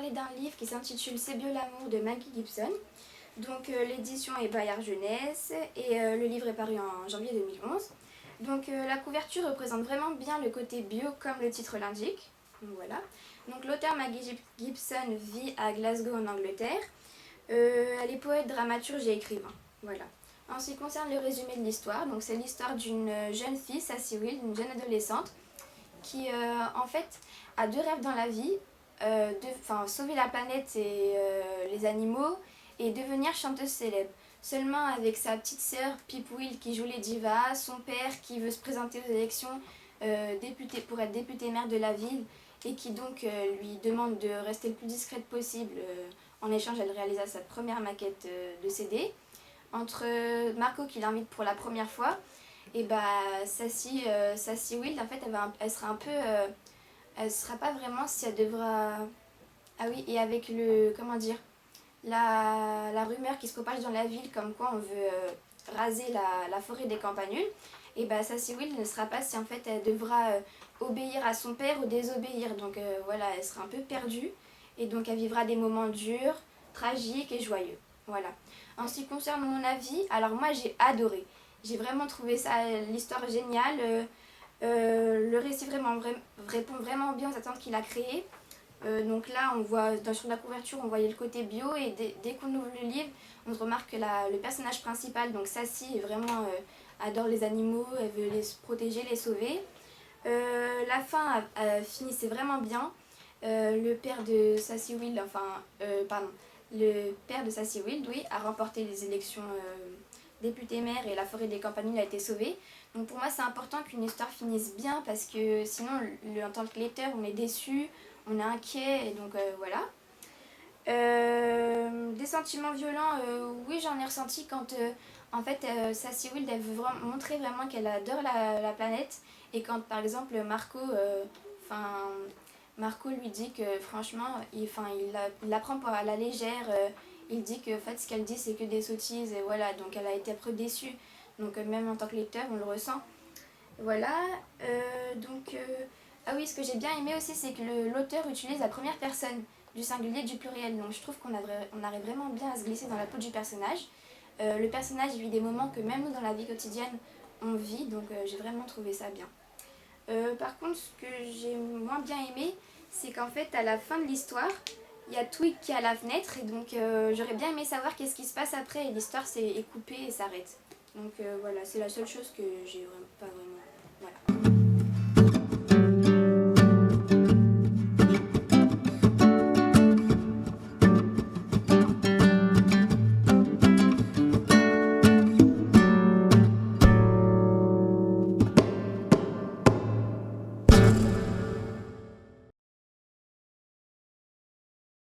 parler d'un livre qui s'intitule C'est Bio l'amour de Maggie Gibson. Donc l'édition est Bayard Jeunesse et le livre est paru en janvier 2011. Donc la couverture représente vraiment bien le côté bio comme le titre l'indique. Donc voilà. Donc l'auteur Maggie Gibson vit à Glasgow en Angleterre. Elle est poète, dramaturge et écrivain. Voilà. En ce qui concerne le résumé de l'histoire, donc c'est l'histoire d'une jeune fille, Sassy Will, une jeune adolescente, qui en fait a deux rêves dans la vie, sauver la planète et les animaux et devenir chanteuse célèbre. Seulement avec sa petite sœur Pip Will qui joue les divas, son père qui veut se présenter aux élections pour être député maire de la ville et qui donc lui demande de rester le plus discrète possible. En échange, elle réalisa sa première maquette de CD. Entre Marco qui l'invite pour la première fois et Sassy Will, en fait elle sera un peu elle sera pas vraiment si elle devra. Ah oui, et avec la rumeur qui se propage dans la ville comme quoi on veut raser la forêt des Campanules, et Sassy Will ne sera pas si en fait elle devra obéir à son père ou désobéir. Donc voilà, elle sera un peu perdue et donc elle vivra des moments durs, tragiques et joyeux. Voilà. En ce qui concerne mon avis, alors moi j'ai adoré. J'ai vraiment trouvé l'histoire géniale. Le récit répond vraiment bien aux attentes qu'il a créées. Donc là, on voit sur la couverture, on voyait le côté bio et dès qu'on ouvre le livre, on remarque que le personnage principal, donc Sassy, vraiment adore les animaux, elle veut les protéger, les sauver. La fin finissait vraiment bien. Le père de Sassy Will, le père de Sassy Will, oui, a remporté les élections député-maire et la forêt des Campanules a été sauvée. Donc pour moi, c'est important qu'une histoire finisse bien parce que sinon, en tant que lecteur, on est déçu, on est inquiet et donc voilà. Des sentiments violents, oui, j'en ai ressenti quand en fait Sassy Will elle veut montrer vraiment qu'elle adore la planète et quand par exemple Marco lui dit que franchement il la prend à la légère, il dit que en fait ce qu'elle dit c'est que des sottises et voilà, donc elle a été un peu déçue, donc même en tant que lecteur on le ressent. Voilà, ah oui, ce que j'ai bien aimé aussi, c'est que l'auteur utilise la première personne du singulier et du pluriel. Donc je trouve qu'on arrive vraiment bien à se glisser dans la peau du personnage. Le personnage vit des moments que même nous, dans la vie quotidienne, on vit. Donc j'ai vraiment trouvé ça bien. Par contre, ce que j'ai moins bien aimé, c'est qu'en fait, à la fin de l'histoire, il y a Twig qui est à la fenêtre. Et donc j'aurais bien aimé savoir qu'est-ce qui se passe après. Et l'histoire est coupée et s'arrête. Donc voilà, c'est la seule chose que j'ai pas vraiment